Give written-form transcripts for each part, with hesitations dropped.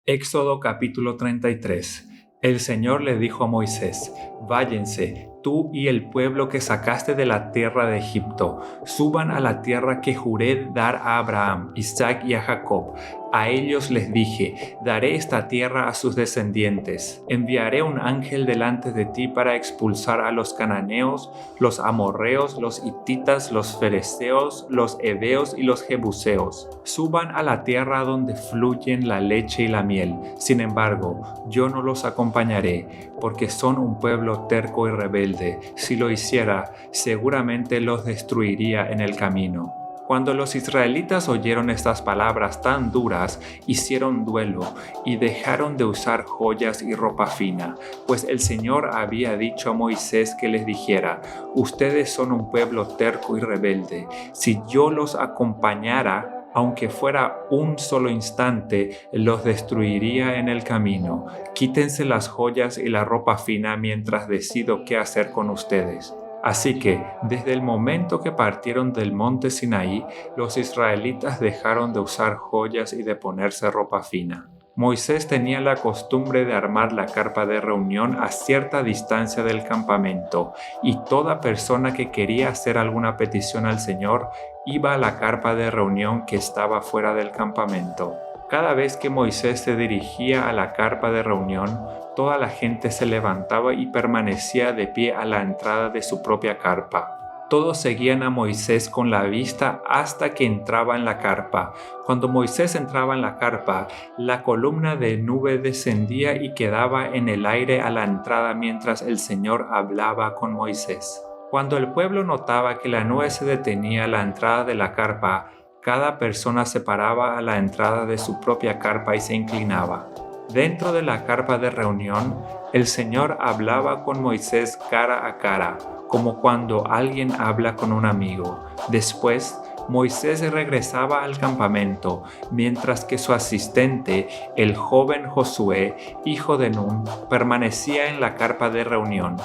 Éxodo capítulo 33. El Señor le dijo a Moisés: Váyanse, tú y el pueblo que sacaste de la tierra de Egipto, suban a la tierra que juré dar a Abraham, Isaac y a Jacob. A ellos les dije: daré esta tierra a sus descendientes. Enviaré un ángel delante de ti para expulsar a los cananeos, los amorreos, los hititas, los fereceos, los heveos y los jebuseos. Suban a la tierra donde fluyen la leche y la miel. Sin embargo, yo no los acompañaré, porque son un pueblo terco y rebelde. Si lo hiciera, seguramente los destruiría en el camino. Cuando los israelitas oyeron estas palabras tan duras, hicieron duelo y dejaron de usar joyas y ropa fina, pues el Señor había dicho a Moisés que les dijera: ustedes son un pueblo terco y rebelde. Si yo los acompañara, aunque fuera un solo instante, los destruiría en el camino. Quítense las joyas y la ropa fina mientras decido qué hacer con ustedes. Así que, desde el momento que partieron del monte Sinaí, los israelitas dejaron de usar joyas y de ponerse ropa fina. Moisés tenía la costumbre de armar la carpa de reunión a cierta distancia del campamento, y toda persona que quería hacer alguna petición al Señor iba a la carpa de reunión que estaba fuera del campamento. Cada vez que Moisés se dirigía a la carpa de reunión, toda la gente se levantaba y permanecía de pie a la entrada de su propia carpa. Todos seguían a Moisés con la vista hasta que entraba en la carpa. Cuando Moisés entraba en la carpa, la columna de nube descendía y quedaba en el aire a la entrada mientras el Señor hablaba con Moisés. Cuando el pueblo notaba que la nube se detenía a la entrada de la carpa, cada persona se paraba a la entrada de su propia carpa y se inclinaba. Dentro de la carpa de reunión, el Señor hablaba con Moisés cara a cara, como cuando alguien habla con un amigo. Después, Moisés regresaba al campamento, mientras que su asistente, el joven Josué, hijo de Nun, permanecía en la carpa de reunión.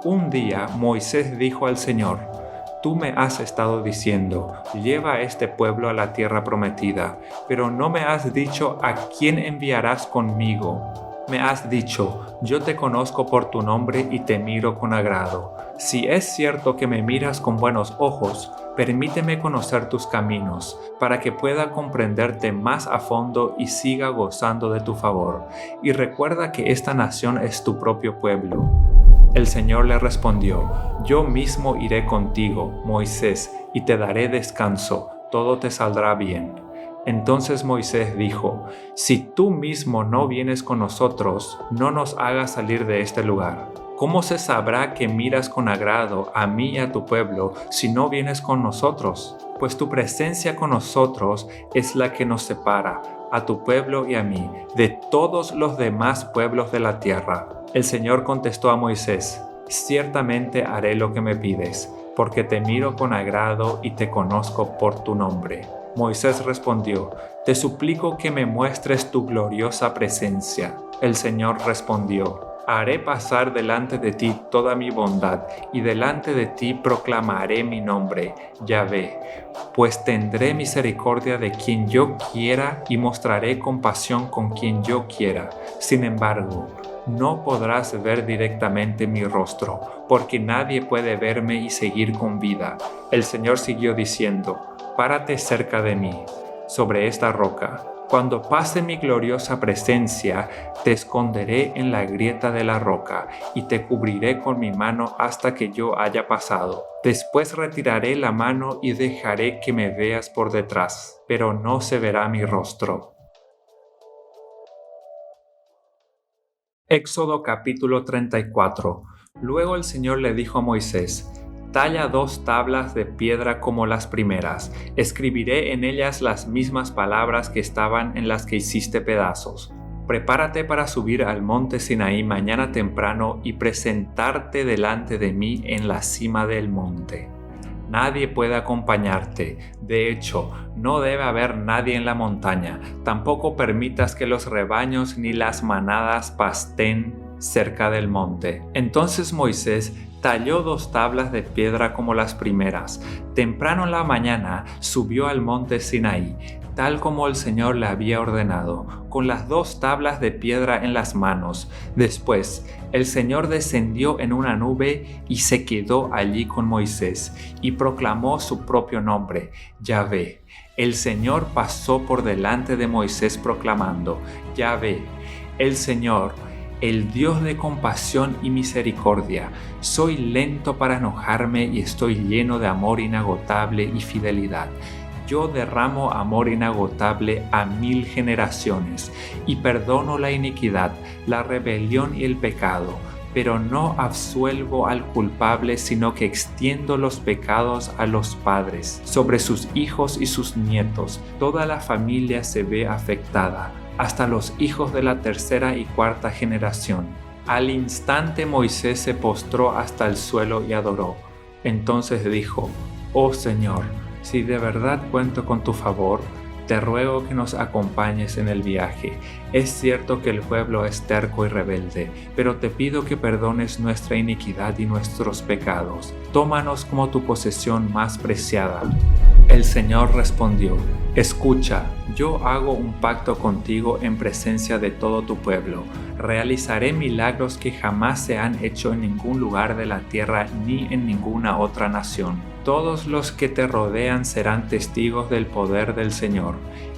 Un día, Moisés dijo al Señor: Tú me has estado diciendo: lleva a este pueblo a la tierra prometida, pero no me has dicho a quién enviarás conmigo. Me has dicho: yo te conozco por tu nombre y te miro con agrado. Si es cierto que me miras con buenos ojos, permíteme conocer tus caminos, para que pueda comprenderte más a fondo y siga gozando de tu favor. Y recuerda que esta nación es tu propio pueblo. El Señor le respondió: Yo mismo iré contigo, Moisés, y te daré descanso, todo te saldrá bien. Entonces Moisés dijo: Si tú mismo no vienes con nosotros, no nos hagas salir de este lugar. ¿Cómo se sabrá que miras con agrado a mí y a tu pueblo si no vienes con nosotros? Pues tu presencia con nosotros es la que nos separa, a tu pueblo y a mí, de todos los demás pueblos de la tierra. El Señor contestó a Moisés: Ciertamente haré lo que me pides, porque te miro con agrado y te conozco por tu nombre. Moisés respondió: Te suplico que me muestres tu gloriosa presencia. El Señor respondió: Haré pasar delante de ti toda mi bondad, y delante de ti proclamaré mi nombre, Yahvé, pues tendré misericordia de quien yo quiera y mostraré compasión con quien yo quiera. Sin embargo, no podrás ver directamente mi rostro, porque nadie puede verme y seguir con vida. El Señor siguió diciendo: Párate cerca de mí, sobre esta roca. Cuando pase mi gloriosa presencia, te esconderé en la grieta de la roca y te cubriré con mi mano hasta que yo haya pasado. Después retiraré la mano y dejaré que me veas por detrás, pero no se verá mi rostro. Éxodo capítulo 34. Luego el Señor le dijo a Moisés: Talla 2 tablas de piedra como las primeras. Escribiré en ellas las mismas palabras que estaban en las que hiciste pedazos. Prepárate para subir al monte Sinaí mañana temprano y presentarte delante de mí en la cima del monte. Nadie puede acompañarte. De hecho, no debe haber nadie en la montaña. Tampoco permitas que los rebaños ni las manadas pasten cerca del monte. Entonces Moisés talló 2 tablas de piedra como las primeras. Temprano en la mañana subió al monte Sinaí. tal como el Señor le había ordenado, con las 2 tablas de piedra en las manos. Después, el Señor descendió en una nube y se quedó allí con Moisés, y proclamó su propio nombre, Yahvé. El Señor pasó por delante de Moisés proclamando, Yahvé, el Señor, el Dios de compasión y misericordia. Soy lento para enojarme y estoy lleno de amor inagotable y fidelidad. Yo derramo amor inagotable a 1000 generaciones y perdono la iniquidad, la rebelión y el pecado, pero no absuelvo al culpable, sino que extiendo los pecados a los padres, sobre sus hijos y sus nietos. Toda la familia se ve afectada, hasta los hijos de la 3ª y 4ª generación. Al instante Moisés se postró hasta el suelo y adoró. Entonces dijo, Oh Señor, si de verdad cuento con tu favor, te ruego que nos acompañes en el viaje. Es cierto que el pueblo es terco y rebelde, pero te pido que perdones nuestra iniquidad y nuestros pecados. Tómanos como tu posesión más preciada. El Señor respondió, Escucha, yo hago un pacto contigo en presencia de todo tu pueblo. Realizaré milagros que jamás se han hecho en ningún lugar de la tierra ni en ninguna otra nación. Todos los que te rodean serán testigos del poder del Señor,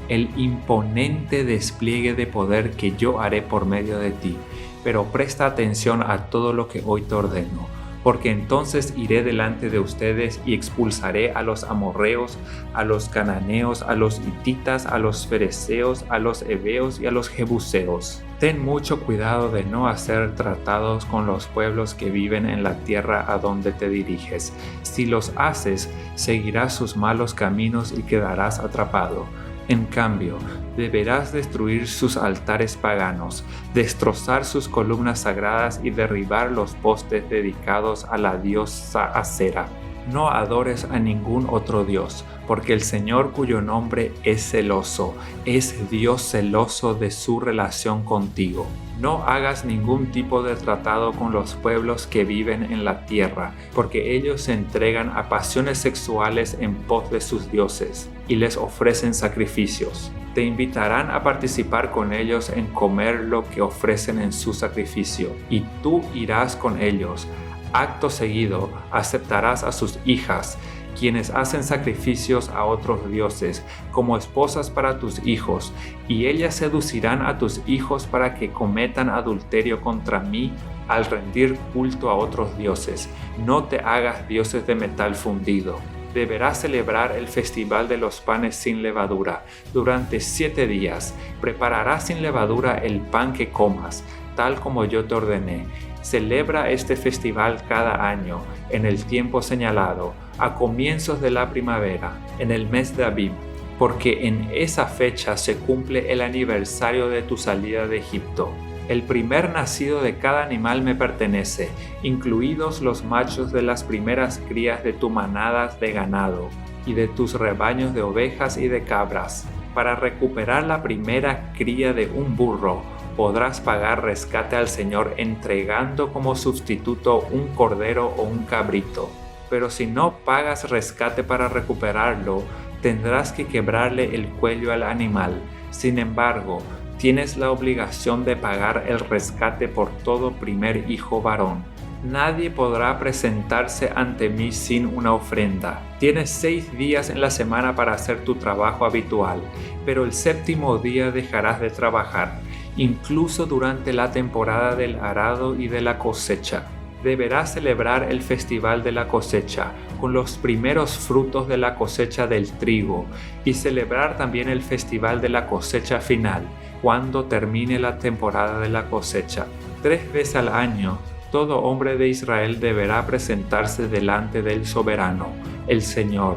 el imponente despliegue de poder que yo haré por medio de ti. Pero presta atención a todo lo que hoy te ordeno, porque entonces iré delante de ustedes y expulsaré a los amorreos, a los cananeos, a los hititas, a los fereceos, a los heveos y a los jebuseos. Ten mucho cuidado de no hacer tratados con los pueblos que viven en la tierra a donde te diriges. Si los haces, seguirás sus malos caminos y quedarás atrapado. En cambio, deberás destruir sus altares paganos, destrozar sus columnas sagradas y derribar los postes dedicados a la diosa Acera. No adores a ningún otro dios, porque el Señor cuyo nombre es celoso, es Dios celoso de su relación contigo. No hagas ningún tipo de tratado con los pueblos que viven en la tierra, porque ellos se entregan a pasiones sexuales en pos de sus dioses y les ofrecen sacrificios. Te invitarán a participar con ellos en comer lo que ofrecen en su sacrificio, y tú irás con ellos. Acto seguido, aceptarás a sus hijas, quienes hacen sacrificios a otros dioses, como esposas para tus hijos, y ellas seducirán a tus hijos para que cometan adulterio contra mí al rendir culto a otros dioses. No te hagas dioses de metal fundido. Deberás celebrar el festival de los panes sin levadura. Durante 7 días prepararás sin levadura el pan que comas, tal como yo te ordené. Celebra este festival cada año, en el tiempo señalado, a comienzos de la primavera, en el mes de Abib, porque en esa fecha se cumple el aniversario de tu salida de Egipto. El primer nacido de cada animal me pertenece, incluidos los machos de las primeras crías de tu manadas de ganado y de tus rebaños de ovejas y de cabras. Para recuperar la primera cría de un burro, podrás pagar rescate al Señor entregando como sustituto un cordero o un cabrito. Pero si no pagas rescate para recuperarlo, tendrás que quebrarle el cuello al animal. Sin embargo, tienes la obligación de pagar el rescate por todo primer hijo varón. Nadie podrá presentarse ante mí sin una ofrenda. Tienes 6 días en la semana para hacer tu trabajo habitual, pero el 7º día dejarás de trabajar, incluso durante la temporada del arado y de la cosecha. Deberás celebrar el festival de la cosecha con los primeros frutos de la cosecha del trigo y celebrar también el festival de la cosecha final, cuando termine la temporada de la cosecha. 3 veces al año, todo hombre de Israel deberá presentarse delante del soberano, el Señor,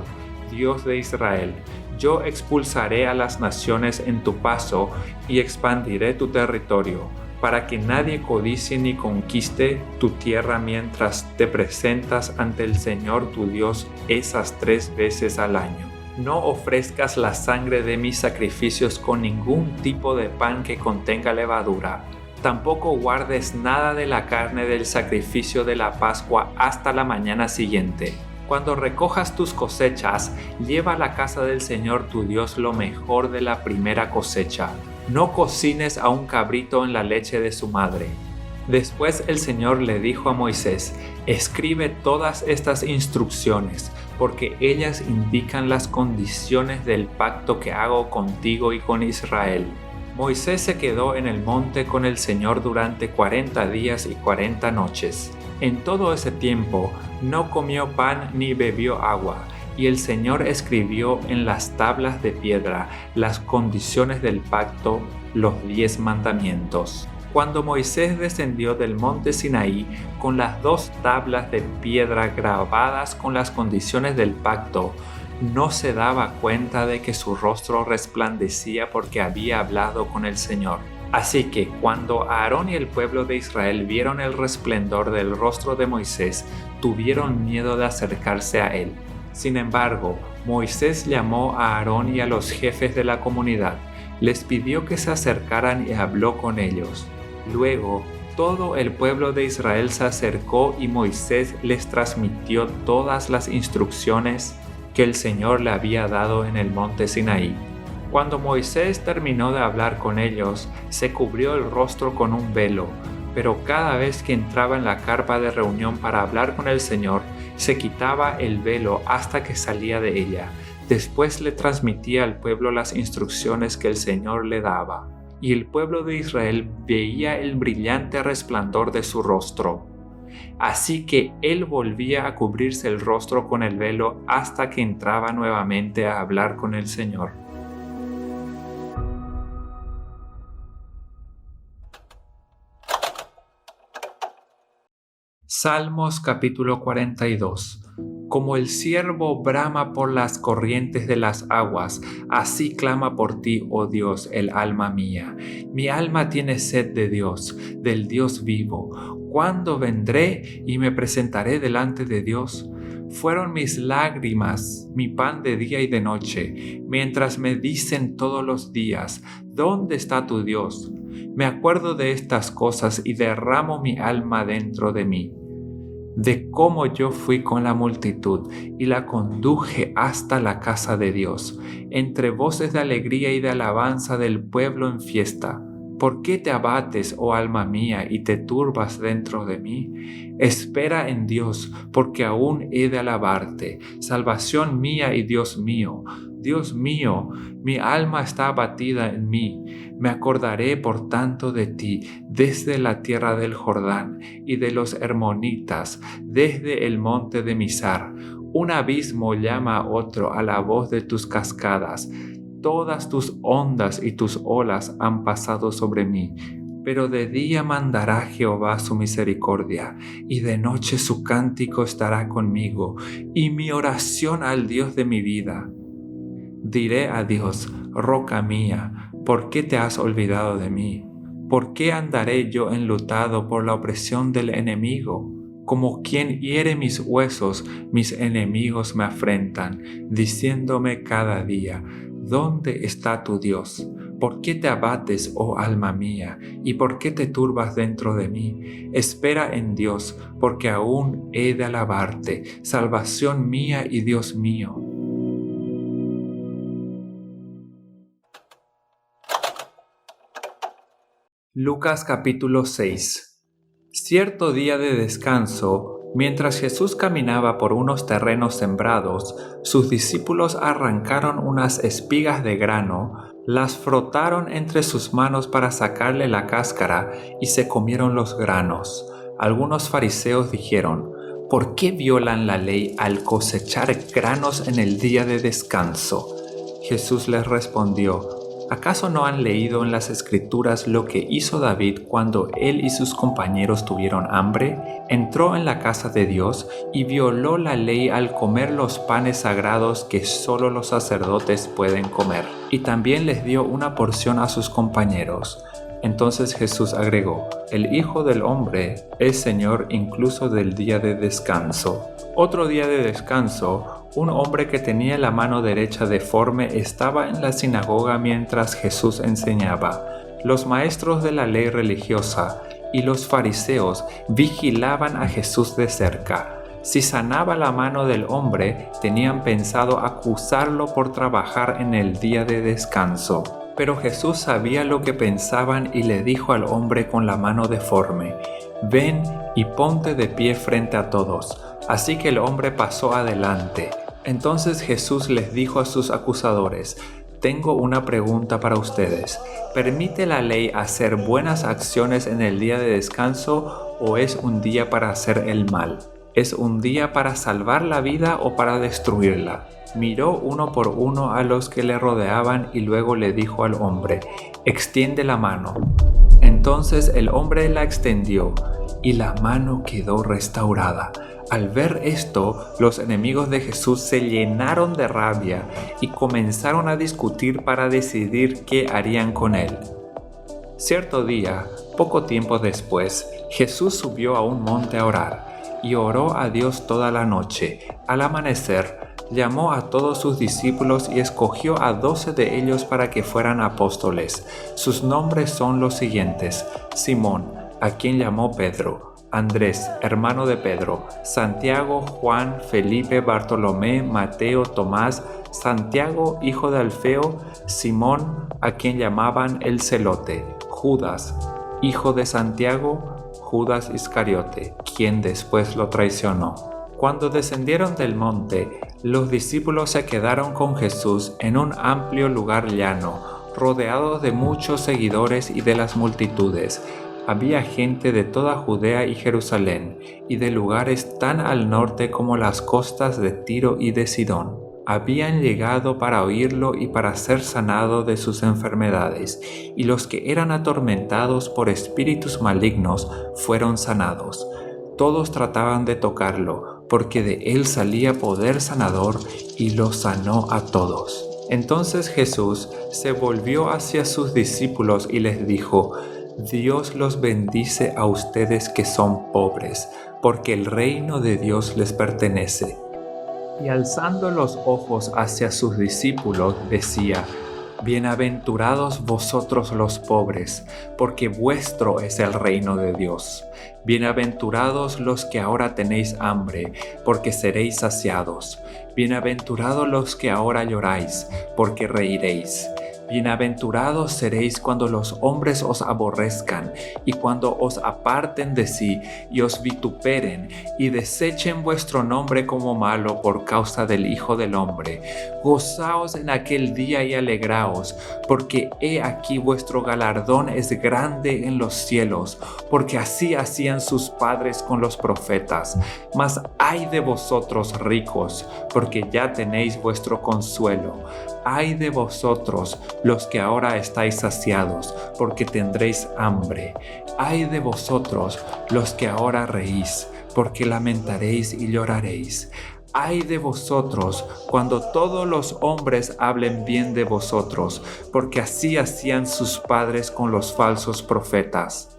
Dios de Israel. Yo expulsaré a las naciones en tu paso y expandiré tu territorio, para que nadie codicie ni conquiste tu tierra mientras te presentas ante el Señor tu Dios esas 3 veces al año. No ofrezcas la sangre de mis sacrificios con ningún tipo de pan que contenga levadura. Tampoco guardes nada de la carne del sacrificio de la Pascua hasta la mañana siguiente. Cuando recojas tus cosechas, lleva a la casa del Señor tu Dios lo mejor de la primera cosecha. No cocines a un cabrito en la leche de su madre. Después el Señor le dijo a Moisés: escribe todas estas instrucciones, porque ellas indican las condiciones del pacto que hago contigo y con Israel. Moisés se quedó en el monte con el Señor durante 40 días y 40 noches. En todo ese tiempo no comió pan ni bebió agua, y el Señor escribió en las tablas de piedra las condiciones del pacto, los 10 mandamientos. Cuando Moisés descendió del monte Sinaí con las 2 tablas de piedra grabadas con las condiciones del pacto, no se daba cuenta de que su rostro resplandecía porque había hablado con el Señor. Así que cuando Aarón y el pueblo de Israel vieron el resplendor del rostro de Moisés, tuvieron miedo de acercarse a él. Sin embargo, Moisés llamó a Aarón y a los jefes de la comunidad, les pidió que se acercaran y habló con ellos. Luego, todo el pueblo de Israel se acercó y Moisés les transmitió todas las instrucciones que el Señor le había dado en el monte Sinaí. Cuando Moisés terminó de hablar con ellos, se cubrió el rostro con un velo, pero cada vez que entraba en la carpa de reunión para hablar con el Señor, se quitaba el velo hasta que salía de ella. Después le transmitía al pueblo las instrucciones que el Señor le daba, y el pueblo de Israel veía el brillante resplandor de su rostro. Así que él volvía a cubrirse el rostro con el velo hasta que entraba nuevamente a hablar con el Señor. Salmos capítulo 42. Como el ciervo brama por las corrientes de las aguas, así clama por ti, oh Dios, el alma mía. Mi alma tiene sed de Dios, del Dios vivo. ¿Cuándo vendré y me presentaré delante de Dios? Fueron mis lágrimas, mi pan de día y de noche, mientras me dicen todos los días: ¿dónde está tu Dios? Me acuerdo de estas cosas y derramo mi alma dentro de mí, de cómo yo fui con la multitud y la conduje hasta la casa de Dios, entre voces de alegría y de alabanza del pueblo en fiesta. ¿Por qué te abates, oh alma mía, y te turbas dentro de mí? Espera en Dios, porque aún he de alabarte, salvación mía y Dios mío. Dios mío, mi alma está abatida en mí. Me acordaré por tanto de ti desde la tierra del Jordán y de los hermonitas, desde el monte de Mizar. Un abismo llama a otro a la voz de tus cascadas. Todas tus ondas y tus olas han pasado sobre mí. Pero de día mandará Jehová su misericordia, y de noche su cántico estará conmigo, y mi oración al Dios de mi vida. Diré a Dios: roca mía, ¿por qué te has olvidado de mí? ¿Por qué andaré yo enlutado por la opresión del enemigo? Como quien hiere mis huesos, mis enemigos me afrentan, diciéndome cada día: ¿dónde está tu Dios? ¿Por qué te abates, oh alma mía? ¿Y por qué te turbas dentro de mí? Espera en Dios, porque aún he de alabarte, salvación mía y Dios mío. Lucas capítulo 6. Cierto día de descanso, mientras Jesús caminaba por unos terrenos sembrados, sus discípulos arrancaron unas espigas de grano, las frotaron entre sus manos para sacarle la cáscara y se comieron los granos. Algunos fariseos dijeron: ¿por qué violan la ley al cosechar granos en el día de descanso? Jesús les respondió: ¿acaso no han leído en las Escrituras lo que hizo David cuando él y sus compañeros tuvieron hambre? Entró en la casa de Dios y violó la ley al comer los panes sagrados que solo los sacerdotes pueden comer. Y también les dio una porción a sus compañeros. Entonces Jesús agregó: el Hijo del Hombre es Señor incluso del día de descanso. Otro día de descanso, un hombre que tenía la mano derecha deforme estaba en la sinagoga mientras Jesús enseñaba. Los maestros de la ley religiosa y los fariseos vigilaban a Jesús de cerca. Si sanaba la mano del hombre, tenían pensado acusarlo por trabajar en el día de descanso. Pero Jesús sabía lo que pensaban y le dijo al hombre con la mano deforme: «Ven y ponte de pie frente a todos». Así que el hombre pasó adelante. Entonces Jesús les dijo a sus acusadores: «Tengo una pregunta para ustedes. ¿Permite la ley hacer buenas acciones en el día de descanso o es un día para hacer el mal? ¿Es un día para salvar la vida o para destruirla?». Miró uno por uno a los que le rodeaban y luego le dijo al hombre: «Extiende la mano». Entonces el hombre la extendió y la mano quedó restaurada. Al ver esto, los enemigos de Jesús se llenaron de rabia y comenzaron a discutir para decidir qué harían con él. Cierto día, poco tiempo después, Jesús subió a un monte a orar y oró a Dios toda la noche. Al amanecer, llamó a todos sus discípulos y escogió a 12 de ellos para que fueran apóstoles. Sus nombres son los siguientes: Simón, a quien llamó Pedro; Andrés, hermano de Pedro; Santiago, Juan, Felipe, Bartolomé, Mateo, Tomás; Santiago, hijo de Alfeo; Simón, a quien llamaban el Celote; Judas, hijo de Santiago; Judas Iscariote, quien después lo traicionó. Cuando descendieron del monte, los discípulos se quedaron con Jesús en un amplio lugar llano, rodeados de muchos seguidores y de las multitudes. Había gente de toda Judea y Jerusalén, y de lugares tan al norte como las costas de Tiro y de Sidón. Habían llegado para oírlo y para ser sanado de sus enfermedades, y los que eran atormentados por espíritus malignos fueron sanados. Todos trataban de tocarlo, porque de él salía poder sanador, y los sanó a todos. Entonces Jesús se volvió hacia sus discípulos y les dijo: «Dios los bendice a ustedes que son pobres, porque el reino de Dios les pertenece». Y alzando los ojos hacia sus discípulos, decía: «Bienaventurados vosotros los pobres, porque vuestro es el reino de Dios. Bienaventurados los que ahora tenéis hambre, porque seréis saciados. Bienaventurados los que ahora lloráis, porque reiréis. Bienaventurados seréis cuando los hombres os aborrezcan, y cuando os aparten de sí, y os vituperen, y desechen vuestro nombre como malo por causa del Hijo del Hombre. Gozaos en aquel día y alegraos, porque he aquí vuestro galardón es grande en los cielos, porque así hacían sus padres con los profetas. Mas ay de vosotros ricos, porque ya tenéis vuestro consuelo. Ay de vosotros los que ahora estáis saciados, porque tendréis hambre. Ay de vosotros los que ahora reís, porque lamentaréis y lloraréis. Ay de vosotros cuando todos los hombres hablen bien de vosotros, porque así hacían sus padres con los falsos profetas.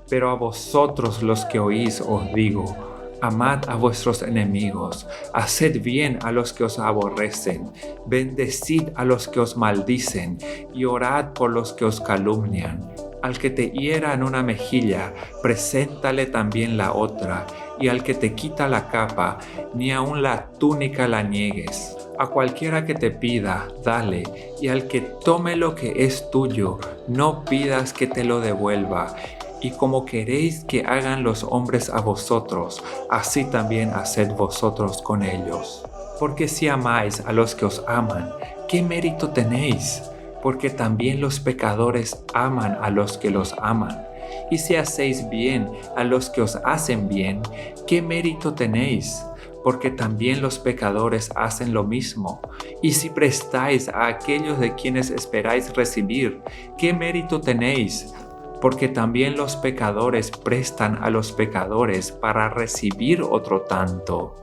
Pero a vosotros los que oís os digo: amad a vuestros enemigos, haced bien a los que os aborrecen, bendecid a los que os maldicen, y orad por los que os calumnian. Al que te hiera en una mejilla, preséntale también la otra, y al que te quita la capa, ni aun la túnica la niegues. A cualquiera que te pida, dale, y al que tome lo que es tuyo, no pidas que te lo devuelva. Y como queréis que hagan los hombres a vosotros, así también haced vosotros con ellos. Porque si amáis a los que os aman, ¿qué mérito tenéis? Porque también los pecadores aman a los que los aman. Y si hacéis bien a los que os hacen bien, ¿qué mérito tenéis? Porque también los pecadores hacen lo mismo. Y si prestáis a aquellos de quienes esperáis recibir, ¿qué mérito tenéis? Porque también los pecadores prestan a los pecadores para recibir otro tanto.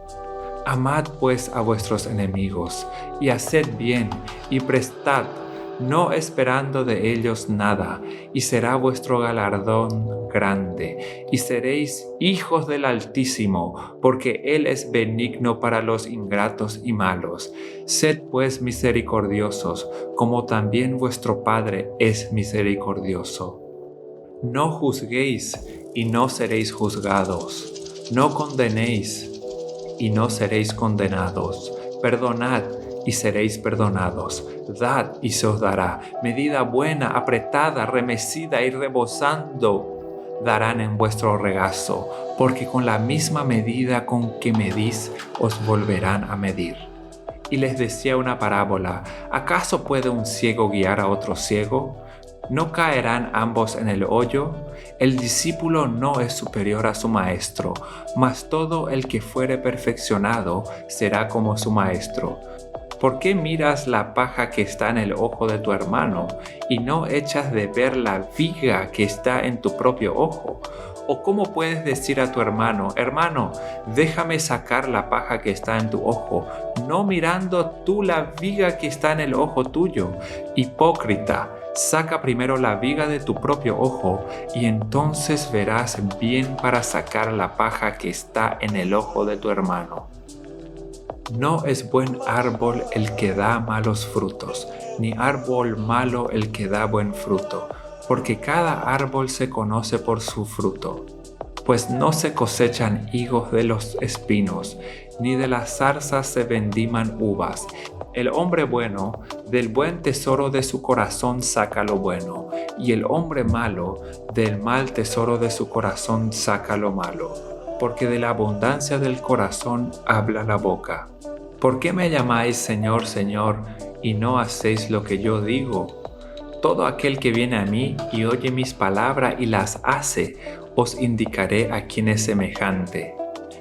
Amad pues a vuestros enemigos, y haced bien, y prestad, no esperando de ellos nada, y será vuestro galardón grande, y seréis hijos del Altísimo, porque Él es benigno para los ingratos y malos. Sed pues misericordiosos, como también vuestro Padre es misericordioso. No juzguéis, y no seréis juzgados. No condenéis, y no seréis condenados. Perdonad y seréis perdonados. Dad y se os dará. Medida buena, apretada, remecida y rebosando darán en vuestro regazo, porque con la misma medida con que medís, os volverán a medir. Y les decía una parábola: ¿acaso puede un ciego guiar a otro ciego? ¿No caerán ambos en el hoyo? El discípulo no es superior a su maestro, mas todo el que fuere perfeccionado será como su maestro. ¿Por qué miras la paja que está en el ojo de tu hermano y no echas de ver la viga que está en tu propio ojo? ¿O cómo puedes decir a tu hermano: hermano, déjame sacar la paja que está en tu ojo, no mirando tú la viga que está en el ojo tuyo? Hipócrita, saca primero la viga de tu propio ojo y entonces verás bien para sacar la paja que está en el ojo de tu hermano. No es buen árbol el que da malos frutos, ni árbol malo el que da buen fruto, porque cada árbol se conoce por su fruto. Pues no se cosechan higos de los espinos, ni de las zarzas se vendiman uvas. El hombre bueno, del buen tesoro de su corazón saca lo bueno, y el hombre malo, del mal tesoro de su corazón saca lo malo, porque de la abundancia del corazón habla la boca. ¿Por qué me llamáis Señor, Señor, y no hacéis lo que yo digo? Todo aquel que viene a mí y oye mis palabras y las hace, os indicaré a quién es semejante.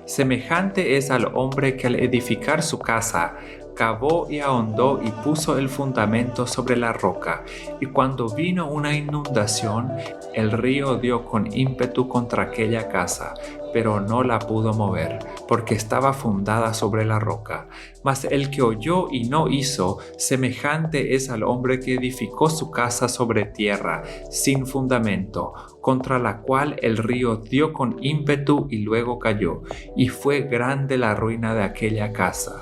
Semejante es al hombre que al edificar su casa, cavó y ahondó y puso el fundamento sobre la roca, y cuando vino una inundación, el río dio con ímpetu contra aquella casa, pero no la pudo mover, porque estaba fundada sobre la roca. Mas el que oyó y no hizo, semejante es al hombre que edificó su casa sobre tierra, sin fundamento, contra la cual el río dio con ímpetu y luego cayó, y fue grande la ruina de aquella casa.